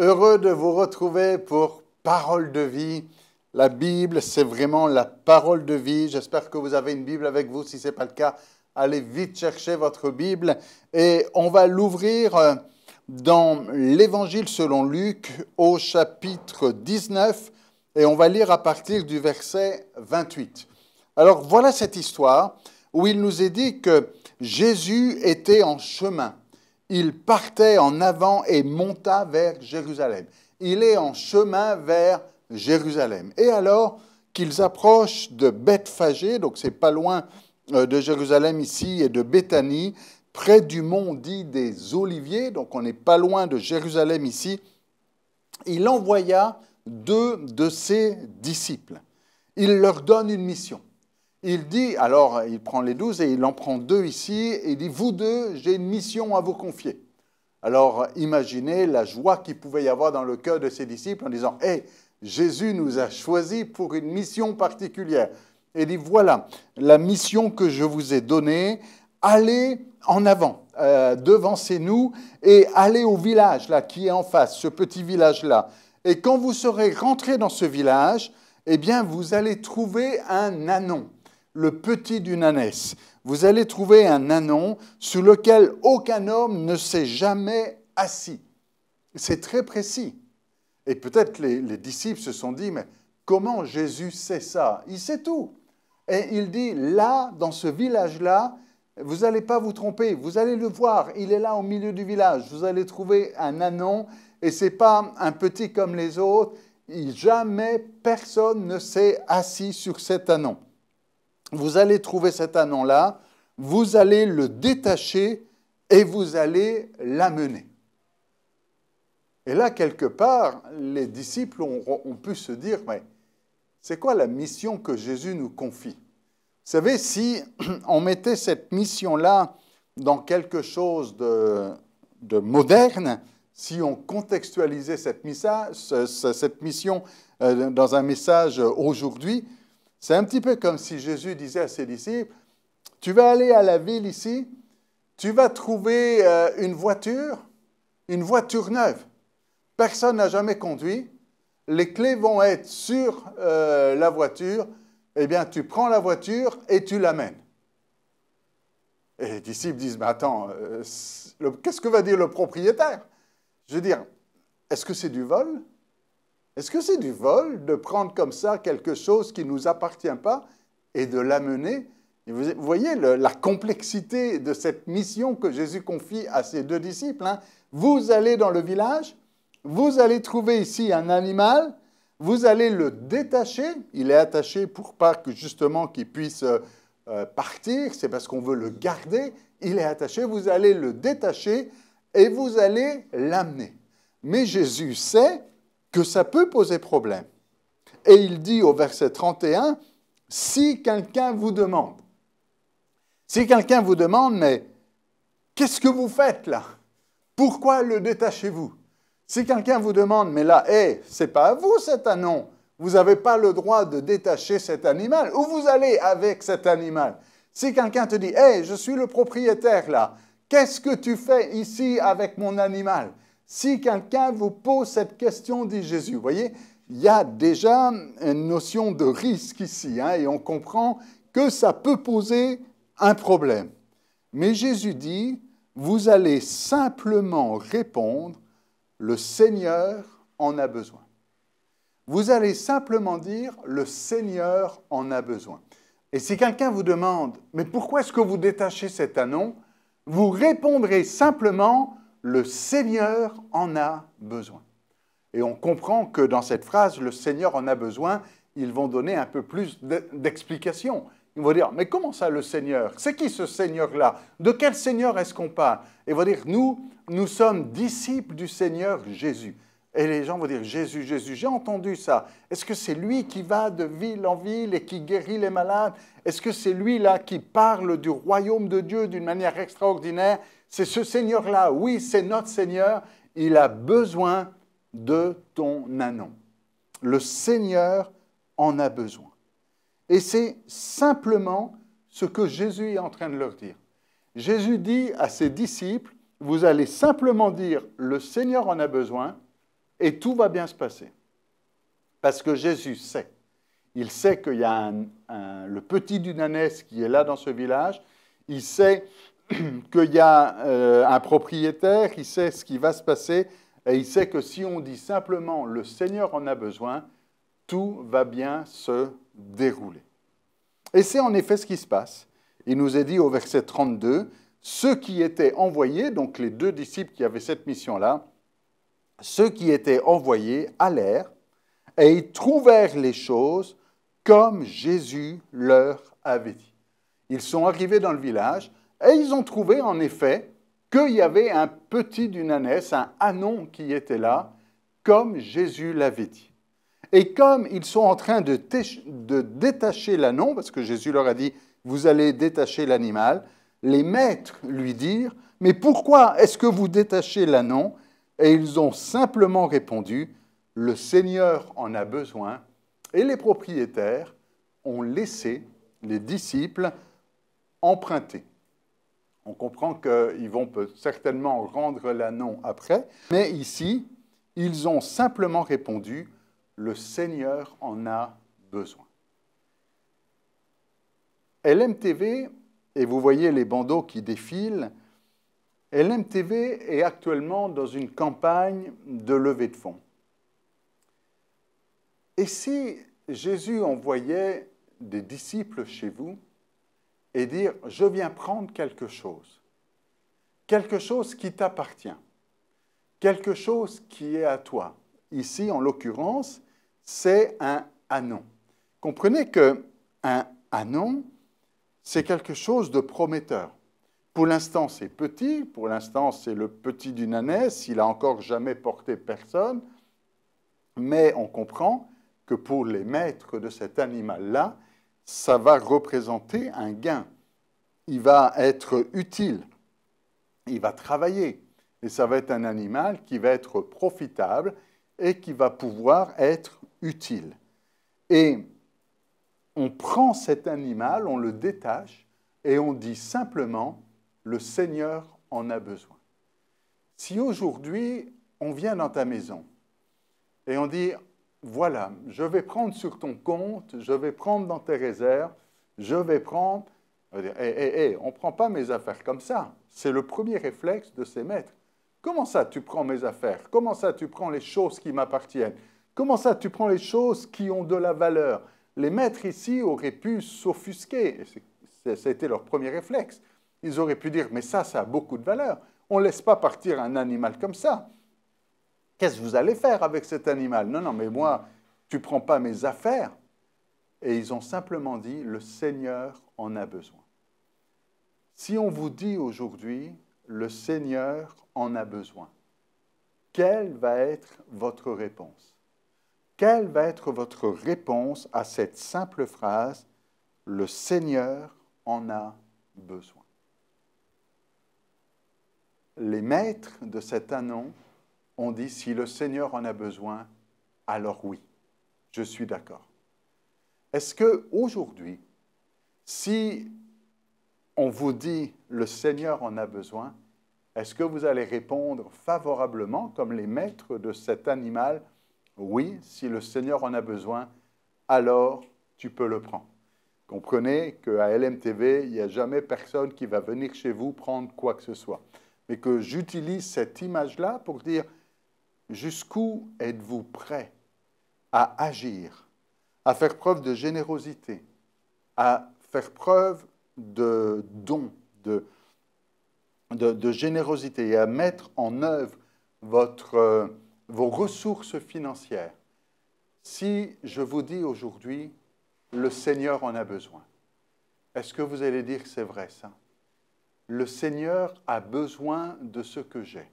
Heureux de vous retrouver pour Parole de vie. La Bible, c'est vraiment la parole de vie. J'espère que vous avez une Bible avec vous. Si ce n'est pas le cas, allez vite chercher votre Bible. Et on va l'ouvrir dans l'Évangile selon Luc au chapitre 19. Et on va lire à partir du verset 28. Alors voilà cette histoire où il nous est dit que Jésus était en chemin. Il partait en avant et monta vers Jérusalem. Il est en chemin vers Jérusalem. Et alors qu'ils approchent de Bethphagée, donc c'est pas loin de Jérusalem ici, et de Béthanie, près du mont dit des Oliviers, donc on n'est pas loin de Jérusalem ici, il envoya 2 de ses disciples. Il leur donne une mission. Il dit, alors il prend les 12 et il en prend 2 ici, et il dit, vous 2, j'ai une mission à vous confier. Alors imaginez la joie qu'il pouvait y avoir dans le cœur de ses disciples en disant, hey, Jésus nous a choisis pour une mission particulière. Et il dit, voilà, la mission que je vous ai donnée, allez en avant, devancez-nous et allez au village là qui est en face, ce petit village-là. Et quand vous serez rentrés dans ce village, eh bien vous allez trouver un ânon, le petit d'une ânesse. Vous allez trouver un ânon sur lequel aucun homme ne s'est jamais assis. C'est très précis. Et peut-être les disciples se sont dit, mais comment Jésus sait ça? Il sait tout. Et il dit, là, dans ce village-là, vous n'allez pas vous tromper, vous allez le voir, il est là au milieu du village. Vous allez trouver un ânon, et ce n'est pas un petit comme les autres. Jamais personne ne s'est assis sur cet ânon. Vous allez trouver cet ânon-là, vous allez le détacher et vous allez l'amener. Et là, quelque part, les disciples ont pu se dire, mais c'est quoi la mission que Jésus nous confie? Vous savez, si on mettait cette mission-là dans quelque chose de moderne, si on contextualisait cette mission dans un message aujourd'hui, c'est un petit peu comme si Jésus disait à ses disciples, tu vas aller à la ville ici, tu vas trouver une voiture neuve. Personne n'a jamais conduit, les clés vont être sur la voiture, eh bien tu prends la voiture et tu l'amènes. Et les disciples disent, mais attends, qu'est-ce que va dire le propriétaire? Je veux dire, est-ce que c'est du vol? Est-ce que c'est du vol de prendre comme ça quelque chose qui ne nous appartient pas et de l'amener? Vous voyez la complexité de cette mission que Jésus confie à ses 2 disciples. Hein? Vous allez dans le village, vous allez trouver ici un animal, vous allez le détacher. Il est attaché pour pas que justement qu'il puisse partir, c'est parce qu'on veut le garder. Il est attaché, vous allez le détacher et vous allez l'amener. Mais Jésus sait que ça peut poser problème. Et il dit au verset 31, si quelqu'un vous demande, mais qu'est-ce que vous faites là? Pourquoi le détachez-vous? Si quelqu'un vous demande, mais là, c'est pas à vous cet ânon, vous n'avez pas le droit de détacher cet animal, où vous allez avec cet animal? Si quelqu'un te dit, je suis le propriétaire là, qu'est-ce que tu fais ici avec mon animal? Si quelqu'un vous pose cette question, dit Jésus, vous voyez, il y a déjà une notion de risque ici, hein, et on comprend que ça peut poser un problème. Mais Jésus dit, vous allez simplement répondre, le Seigneur en a besoin. Vous allez simplement dire, le Seigneur en a besoin. Et si quelqu'un vous demande, mais pourquoi est-ce que vous détachez cet ânon? Vous répondrez simplement, le Seigneur en a besoin. Et on comprend que dans cette phrase, le Seigneur en a besoin, ils vont donner un peu plus d'explications. Ils vont dire, mais comment ça le Seigneur? C'est qui ce Seigneur-là? De quel Seigneur est-ce qu'on parle? Et ils vont dire, nous sommes disciples du Seigneur Jésus. Et les gens vont dire, Jésus, Jésus, j'ai entendu ça. Est-ce que c'est lui qui va de ville en ville et qui guérit les malades? Est-ce que c'est lui là qui parle du royaume de Dieu d'une manière extraordinaire? C'est ce Seigneur-là, oui, c'est notre Seigneur. Il a besoin de ton ânon. Le Seigneur en a besoin. Et c'est simplement ce que Jésus est en train de leur dire. Jésus dit à ses disciples, vous allez simplement dire, le Seigneur en a besoin, et tout va bien se passer. Parce que Jésus sait. Il sait qu'il y a le petit d'une ânesse qui est là dans ce village. Il sait qu'il y a un propriétaire, il sait ce qui va se passer, et il sait que si on dit simplement « le Seigneur en a besoin », tout va bien se dérouler. Et c'est en effet ce qui se passe. Il nous est dit au verset 32, « Ceux qui étaient envoyés, donc les 2 disciples qui avaient cette mission-là, ceux qui étaient envoyés allèrent et ils trouvèrent les choses comme Jésus leur avait dit. » Ils sont arrivés dans le village et ils ont trouvé en effet qu'il y avait un petit d'une ânesse, un ânon qui était là, comme Jésus l'avait dit. Et comme ils sont en train de détacher l'ânon, parce que Jésus leur a dit, vous allez détacher l'animal, les maîtres lui dirent, mais pourquoi est-ce que vous détachez l'ânon? Et ils ont simplement répondu, le Seigneur en a besoin. Et les propriétaires ont laissé les disciples emprunter. On comprend qu'ils vont certainement rendre l'ânon après, mais ici, ils ont simplement répondu, le Seigneur en a besoin. LMTV, et vous voyez les bandeaux qui défilent, LMTV est actuellement dans une campagne de levée de fonds. Et si Jésus envoyait des disciples chez vous et dire « je viens prendre quelque chose qui t'appartient, quelque chose qui est à toi ». Ici, en l'occurrence, c'est un ânon. Comprenez qu'un ânon, c'est quelque chose de prometteur. Pour l'instant, c'est petit, pour l'instant, c'est le petit d'une ânesse, il n'a encore jamais porté personne, mais on comprend que pour les maîtres de cet animal-là, ça va représenter un gain. Il va être utile, il va travailler, et ça va être un animal qui va être profitable et qui va pouvoir être utile. Et on prend cet animal, on le détache, et on dit simplement, le Seigneur en a besoin. Si aujourd'hui, on vient dans ta maison, et on dit, voilà, je vais prendre sur ton compte, je vais prendre dans tes réserves, je vais prendre... On va dire, on ne prend pas mes affaires comme ça. C'est le premier réflexe de ces maîtres. Comment ça, tu prends mes affaires? Comment ça, tu prends les choses qui m'appartiennent? Comment ça, tu prends les choses qui ont de la valeur? Les maîtres ici auraient pu s'offusquer. C'était leur premier réflexe. Ils auraient pu dire, mais ça a beaucoup de valeur. On ne laisse pas partir un animal comme ça. Qu'est-ce que vous allez faire avec cet animal? Non, mais moi, tu ne prends pas mes affaires. Et ils ont simplement dit, le Seigneur en a besoin. Si on vous dit aujourd'hui, le Seigneur en a besoin, quelle va être votre réponse? Quelle va être votre réponse à cette simple phrase, le Seigneur en a besoin? Les maîtres de cet ânon ont dit, si le Seigneur en a besoin, alors oui, je suis d'accord. Est-ce qu'aujourd'hui, si on vous dit le Seigneur en a besoin, est-ce que vous allez répondre favorablement, comme les maîtres de cet animal, oui, si le Seigneur en a besoin, alors tu peux le prendre. Comprenez qu'à LMTV, il n'y a jamais personne qui va venir chez vous prendre quoi que ce soit. Mais que j'utilise cette image-là pour dire jusqu'où êtes-vous prêt à agir, à faire preuve de générosité, à faire preuve de don, de générosité et à mettre en œuvre vos ressources financières. Si je vous dis aujourd'hui, le Seigneur en a besoin, est-ce que vous allez dire c'est vrai ça? Le Seigneur a besoin de ce que j'ai.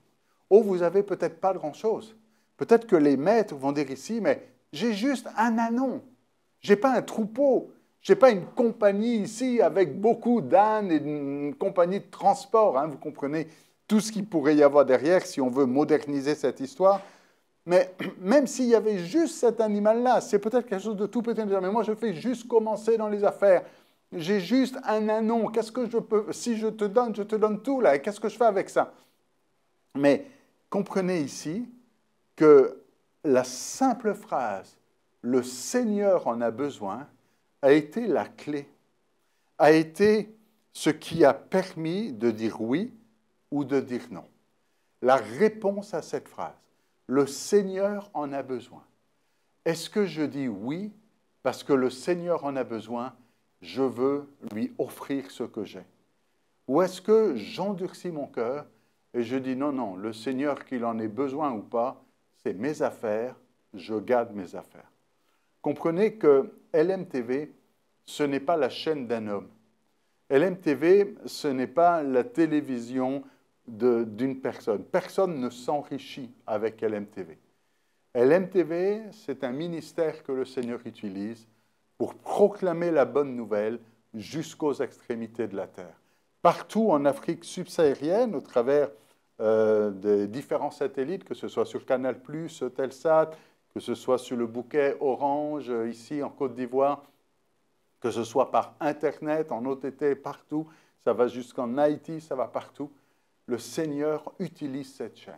Oh, vous n'avez peut-être pas grand-chose. Peut-être que les maîtres vont dire ici, mais j'ai juste un ânon. Je n'ai pas un troupeau. Je n'ai pas une compagnie ici avec beaucoup d'ânes et une compagnie de transport. Hein, vous comprenez tout ce qu'il pourrait y avoir derrière si on veut moderniser cette histoire. Mais même s'il y avait juste cet animal-là, c'est peut-être quelque chose de tout petit. Mais moi, je fais juste commencer dans les affaires. J'ai juste un ânon. Qu'est-ce que je peux... Si je te donne tout là. Qu'est-ce que je fais avec ça? Mais comprenez ici que la simple phrase « le Seigneur en a besoin » a été la clé, a été ce qui a permis de dire oui ou de dire non. La réponse à cette phrase, le Seigneur en a besoin. Est-ce que je dis oui parce que le Seigneur en a besoin, je veux lui offrir ce que j'ai? Ou est-ce que j'endurcis mon cœur et je dis non, non, le Seigneur qu'il en ait besoin ou pas, c'est mes affaires, je garde mes affaires. Comprenez que LMTV, ce n'est pas la chaîne d'un homme. LMTV, ce n'est pas la télévision d'une personne. Personne ne s'enrichit avec LMTV. LMTV, c'est un ministère que le Seigneur utilise pour proclamer la bonne nouvelle jusqu'aux extrémités de la terre. Partout en Afrique subsaharienne, au travers des différents satellites, que ce soit sur Canal+, Telsat, que ce soit sur le bouquet Orange, ici en Côte d'Ivoire, que ce soit par Internet, en OTT, partout, ça va jusqu'en Haïti, ça va partout. Le Seigneur utilise cette chaîne.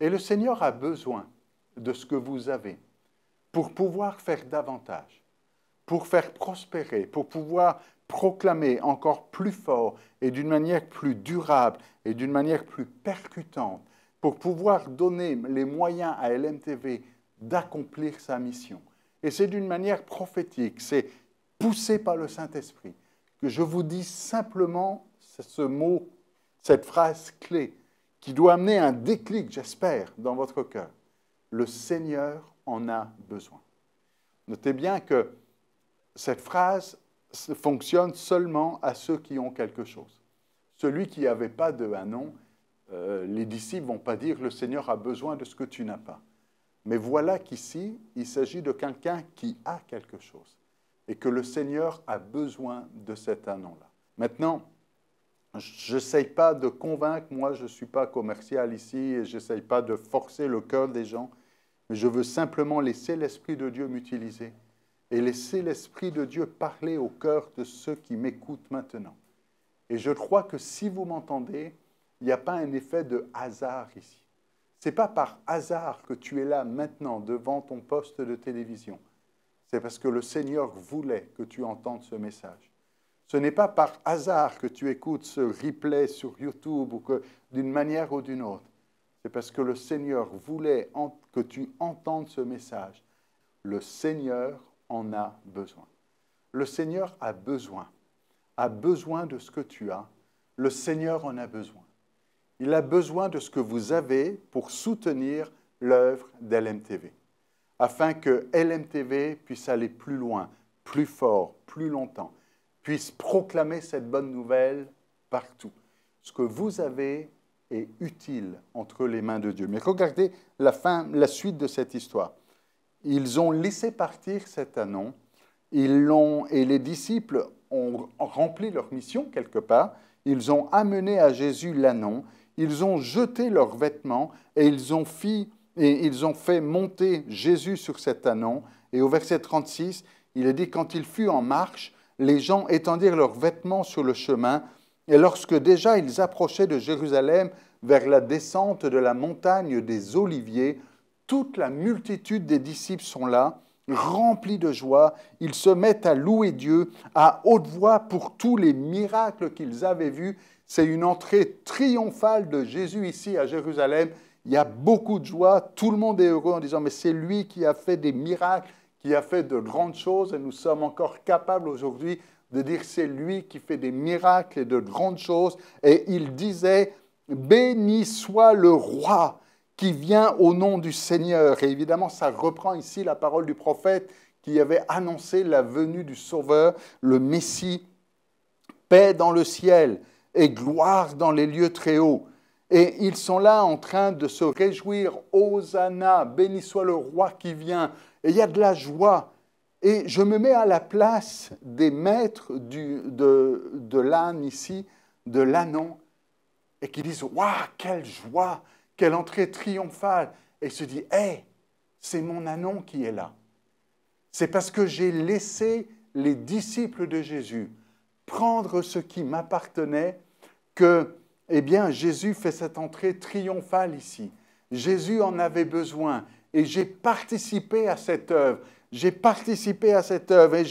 Et le Seigneur a besoin de ce que vous avez pour pouvoir faire davantage, pour faire prospérer, pour pouvoir proclamer encore plus fort et d'une manière plus durable et d'une manière plus percutante, pour pouvoir donner les moyens à LMTV d'accomplir sa mission. Et c'est d'une manière prophétique, c'est poussé par le Saint-Esprit, que je vous dis simplement ce mot, cette phrase clé, qui doit amener un déclic, j'espère, dans votre cœur. Le Seigneur en a besoin. Notez bien que cette phrase fonctionne seulement à ceux qui ont quelque chose. Celui qui n'avait pas de non, les disciples ne vont pas dire « le Seigneur a besoin de ce que tu n'as pas ». Mais voilà qu'ici, il s'agit de quelqu'un qui a quelque chose et que le Seigneur a besoin de cet anon-là. Maintenant, je n'essaye pas de convaincre, moi je ne suis pas commercial ici, et je n'essaye pas de forcer le cœur des gens, mais je veux simplement laisser l'Esprit de Dieu m'utiliser et laisser l'Esprit de Dieu parler au cœur de ceux qui m'écoutent maintenant. Et je crois que si vous m'entendez, il n'y a pas un effet de hasard ici. Ce n'est pas par hasard que tu es là maintenant devant ton poste de télévision. C'est parce que le Seigneur voulait que tu entendes ce message. Ce n'est pas par hasard que tu écoutes ce replay sur YouTube ou que d'une manière ou d'une autre. C'est parce que le Seigneur voulait que tu entendes ce message. Le Seigneur en a besoin. Le Seigneur a besoin de ce que tu as. Le Seigneur en a besoin. Il a besoin de ce que vous avez pour soutenir l'œuvre d'LMTV, afin que LMTV puisse aller plus loin, plus fort, plus longtemps, puisse proclamer cette bonne nouvelle partout. Ce que vous avez est utile entre les mains de Dieu. Mais regardez la suite de cette histoire. Ils ont laissé partir cet anon, et les disciples ont rempli leur mission quelque part, ils ont amené à Jésus l'anon, ils ont jeté leurs vêtements et ils ont fait monter Jésus sur cet anon. Et au verset 36, il est dit, quand il fut en marche, les gens étendirent leurs vêtements sur le chemin, et lorsque déjà ils approchaient de Jérusalem vers la descente de la montagne des Oliviers, toute la multitude des disciples sont là, remplis de joie, ils se mettent à louer Dieu à haute voix pour tous les miracles qu'ils avaient vus. C'est une entrée triomphale de Jésus ici à Jérusalem. Il y a beaucoup de joie, tout le monde est heureux en disant « mais c'est lui qui a fait des miracles, qui a fait de grandes choses et nous sommes encore capables aujourd'hui de dire c'est lui qui fait des miracles et de grandes choses. » Et il disait « béni soit le roi qui vient au nom du Seigneur. » Et évidemment, ça reprend ici la parole du prophète qui avait annoncé la venue du Sauveur, le Messie, paix dans le ciel et gloire dans les lieux très hauts. Et ils sont là en train de se réjouir. Hosanna, béni soit le roi qui vient. Et il y a de la joie. Et je me mets à la place des maîtres de l'âne ici, de l'anon, et qui disent « waouh, quelle joie, quelle entrée triomphale !» Et se dit « hé, c'est mon anon qui est là. C'est parce que j'ai laissé les disciples de Jésus prendre ce qui m'appartenait que, eh bien, Jésus fait cette entrée triomphale ici. Jésus en avait besoin et j'ai participé à cette œuvre. J'ai participé à cette œuvre. Et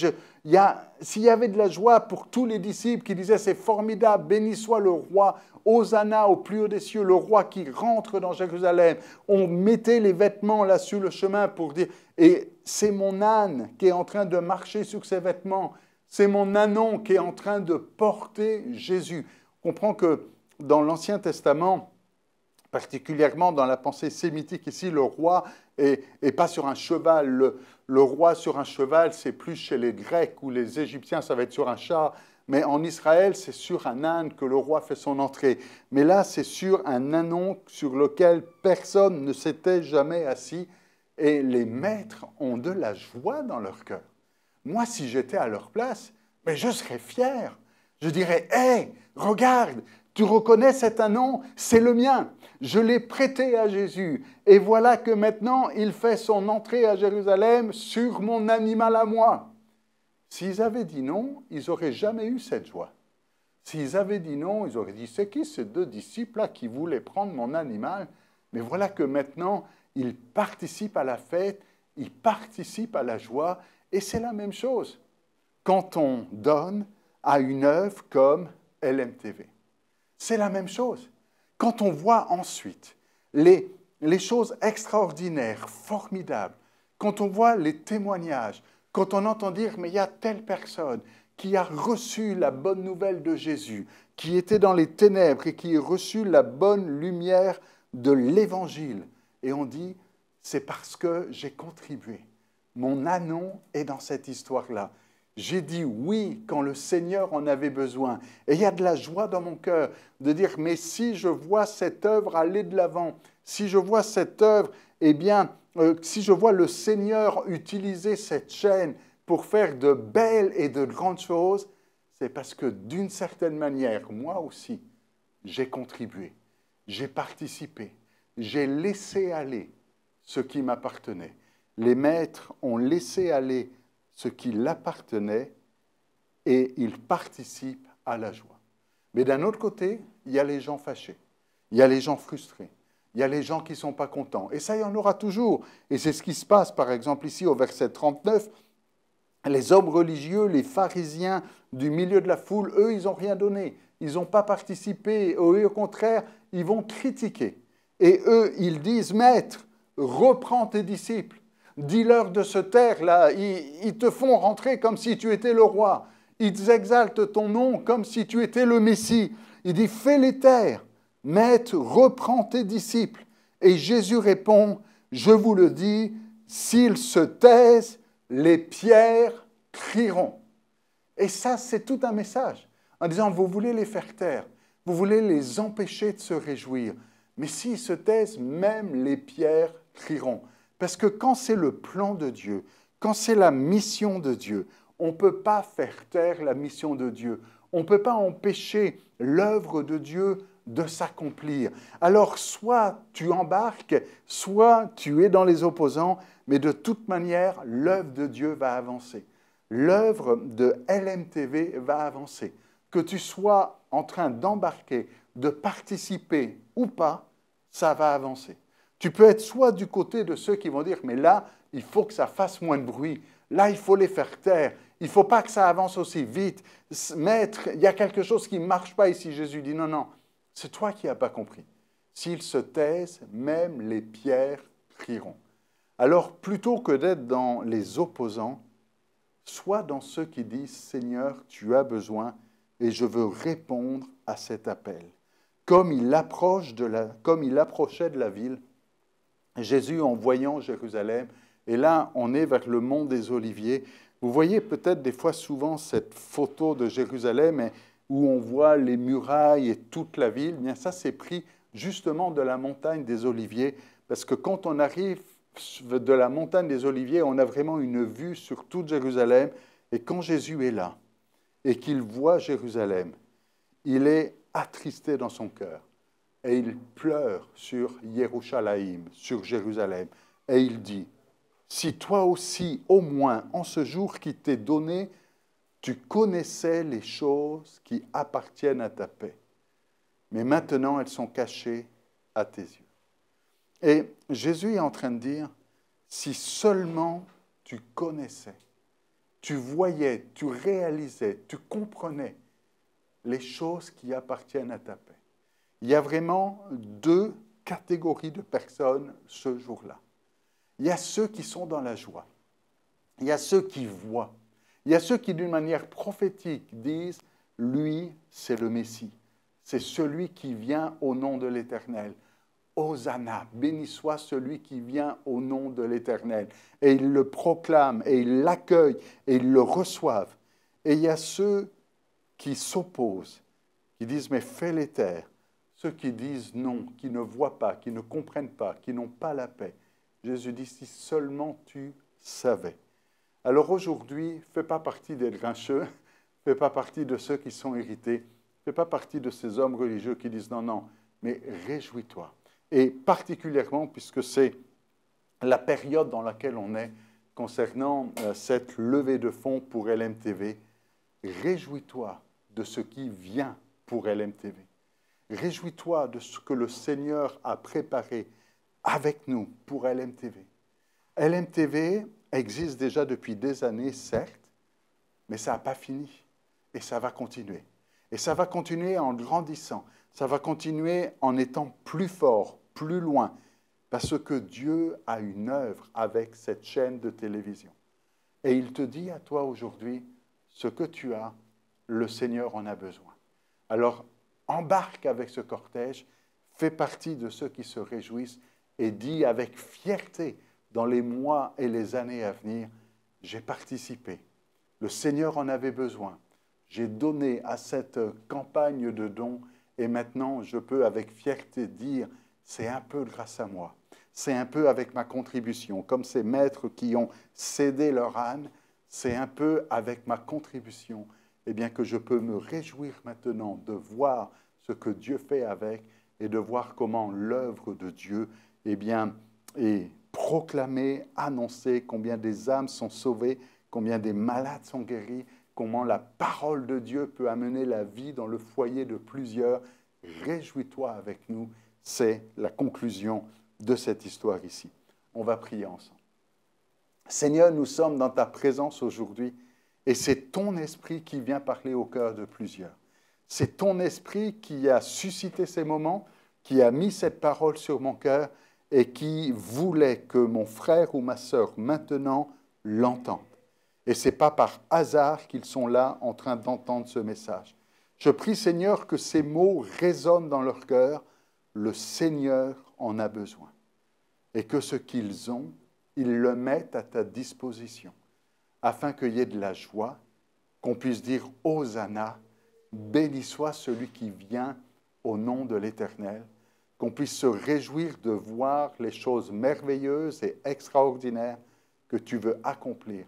s'il y avait de la joie pour tous les disciples qui disaient c'est formidable, béni soit le roi, Hosanna au plus haut des cieux, le roi qui rentre dans Jérusalem. On mettait les vêtements là sur le chemin pour dire, et c'est mon âne qui est en train de marcher sur ses vêtements. C'est mon ânon qui est en train de porter Jésus. On comprend que dans l'Ancien Testament, particulièrement dans la pensée sémitique ici, le roi est pas sur un cheval. Le roi sur un cheval, c'est plus chez les Grecs ou les Égyptiens, ça va être sur un char. Mais en Israël, c'est sur un âne que le roi fait son entrée. Mais là, c'est sur un ânon sur lequel personne ne s'était jamais assis. Et les maîtres ont de la joie dans leur cœur. Moi, si j'étais à leur place, mais je serais fier. Je dirais, hé, regarde, tu reconnais cet ânon? C'est le mien. Je l'ai prêté à Jésus. Et voilà que maintenant, il fait son entrée à Jérusalem sur mon animal à moi. S'ils avaient dit non, ils n'auraient jamais eu cette joie. S'ils avaient dit non, ils auraient dit, c'est qui ces deux disciples-là qui voulaient prendre mon animal? Mais voilà que maintenant, ils participent à la fête, ils participent à la joie, et c'est la même chose quand on donne à une œuvre comme LMTV. C'est la même chose. Quand on voit ensuite les choses extraordinaires, formidables, quand on voit les témoignages, quand on entend dire, mais il y a telle personne qui a reçu la bonne nouvelle de Jésus, qui était dans les ténèbres et qui a reçu la bonne lumière de l'Évangile. Et on dit, c'est parce que j'ai contribué. Mon ânon est dans cette histoire-là. J'ai dit oui quand le Seigneur en avait besoin. Et il y a de la joie dans mon cœur de dire, mais si je vois cette œuvre aller de l'avant, si je vois cette œuvre, eh bien, si je vois le Seigneur utiliser cette chaîne pour faire de belles et de grandes choses, c'est parce que d'une certaine manière, moi aussi, j'ai contribué, j'ai participé, j'ai laissé aller ce qui m'appartenait. Les maîtres ont laissé aller ce qui l'appartenait et ils participent à la joie. Mais d'un autre côté, il y a les gens fâchés, il y a les gens frustrés, il y a les gens qui ne sont pas contents. Et ça, il y en aura toujours. Et c'est ce qui se passe, par exemple, ici au verset 39. Les hommes religieux, les pharisiens du milieu de la foule, eux, ils n'ont rien donné. Ils n'ont pas participé. Eux, au contraire, ils vont critiquer. Et eux, ils disent, Maître, reprends tes disciples. Dis-leur de se taire, là. Ils te font rentrer comme si tu étais le roi. Ils exaltent ton nom comme si tu étais le Messie. Il dit, fais-les taire. Maître, reprends tes disciples. Et Jésus répond, je vous le dis, s'ils se taisent, les pierres crieront. Et ça, c'est tout un message. En disant, vous voulez les faire taire, vous voulez les empêcher de se réjouir. Mais s'ils se taisent, même les pierres crieront. Parce que quand c'est le plan de Dieu, quand c'est la mission de Dieu, on ne peut pas faire taire la mission de Dieu. On ne peut pas empêcher l'œuvre de Dieu de s'accomplir. Alors, soit tu embarques, soit tu es dans les opposants, mais de toute manière, l'œuvre de Dieu va avancer. L'œuvre de LMTV va avancer. Que tu sois en train d'embarquer, de participer ou pas, ça va avancer. Tu peux être soit du côté de ceux qui vont dire, mais là, il faut que ça fasse moins de bruit. Là, il faut les faire taire. Il ne faut pas que ça avance aussi vite. Maître, il y a quelque chose qui ne marche pas ici. Jésus dit, non, non, c'est toi qui n'as pas compris. S'ils se taisent, même les pierres crieront. Alors, plutôt que d'être dans les opposants, sois dans ceux qui disent, Seigneur, tu as besoin et je veux répondre à cet appel. Comme il approchait de la ville, Jésus, en voyant Jérusalem, et là, on est vers le mont des Oliviers. Vous voyez peut-être des fois souvent cette photo de Jérusalem où on voit les murailles et toute la ville. Bien, ça, c'est pris justement de la montagne des Oliviers, parce que quand on arrive de la montagne des Oliviers, on a vraiment une vue sur toute Jérusalem. Et quand Jésus est là et qu'il voit Jérusalem, il est attristé dans son cœur. Et il pleure sur Yerushalayim, sur Jérusalem. Et il dit, si toi aussi, au moins, en ce jour qui t'est donné, tu connaissais les choses qui appartiennent à ta paix. Mais maintenant, elles sont cachées à tes yeux. Et Jésus est en train de dire, si seulement tu connaissais, tu voyais, tu réalisais, tu comprenais les choses qui appartiennent à ta paix. Il y a vraiment deux catégories de personnes ce jour-là. Il y a ceux qui sont dans la joie. Il y a ceux qui voient. Il y a ceux qui, d'une manière prophétique, disent « Lui, c'est le Messie. C'est celui qui vient au nom de l'Éternel. Hosanna, béni soit celui qui vient au nom de l'Éternel. » Et ils le proclament, et ils l'accueillent, et ils le reçoivent. Et il y a ceux qui s'opposent, qui disent « Mais fais-les taire. » Ceux qui disent non, qui ne voient pas, qui ne comprennent pas, qui n'ont pas la paix. Jésus dit « Si seulement tu savais. » Alors aujourd'hui, fais pas partie des grincheux, fais pas partie de ceux qui sont irrités, fais pas partie de ces hommes religieux qui disent « Non, non, mais réjouis-toi. » Et particulièrement, puisque c'est la période dans laquelle on est concernant cette levée de fonds pour LMTV, réjouis-toi de ce qui vient pour LMTV. Réjouis-toi de ce que le Seigneur a préparé avec nous pour LMTV. LMTV existe déjà depuis des années, certes, mais ça n'a pas fini. Et ça va continuer. Et ça va continuer en grandissant. Ça va continuer en étant plus fort, plus loin, parce que Dieu a une œuvre avec cette chaîne de télévision. Et il te dit à toi aujourd'hui, ce que tu as, le Seigneur en a besoin. Alors, embarque avec ce cortège, fais partie de ceux qui se réjouissent et dis avec fierté dans les mois et les années à venir, j'ai participé. Le Seigneur en avait besoin. J'ai donné à cette campagne de dons et maintenant je peux avec fierté dire, c'est un peu grâce à moi. C'est un peu avec ma contribution. Comme ces maîtres qui ont cédé leur âne, c'est un peu avec ma contribution. Eh bien que je peux me réjouir maintenant de voir ce que Dieu fait avec et de voir comment l'œuvre de Dieu eh bien, est proclamée, annoncée, combien des âmes sont sauvées, combien des malades sont guéris, comment la parole de Dieu peut amener la vie dans le foyer de plusieurs. Réjouis-toi avec nous, c'est la conclusion de cette histoire ici. On va prier ensemble. Seigneur, nous sommes dans ta présence aujourd'hui et c'est ton esprit qui vient parler au cœur de plusieurs. C'est ton esprit qui a suscité ces moments, qui a mis cette parole sur mon cœur et qui voulait que mon frère ou ma sœur maintenant l'entende. Et ce n'est pas par hasard qu'ils sont là en train d'entendre ce message. Je prie, Seigneur, que ces mots résonnent dans leur cœur. Le Seigneur en a besoin. Et que ce qu'ils ont, ils le mettent à ta disposition, afin qu'il y ait de la joie, qu'on puisse dire « Hosanna », béni soit celui qui vient au nom de l'Éternel, qu'on puisse se réjouir de voir les choses merveilleuses et extraordinaires que tu veux accomplir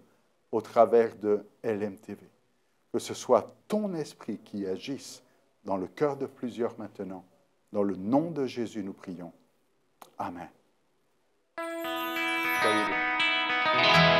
au travers de LMTV. Que ce soit ton esprit qui agisse dans le cœur de plusieurs maintenant. Dans le nom de Jésus, nous prions. Amen. Soyez bénis.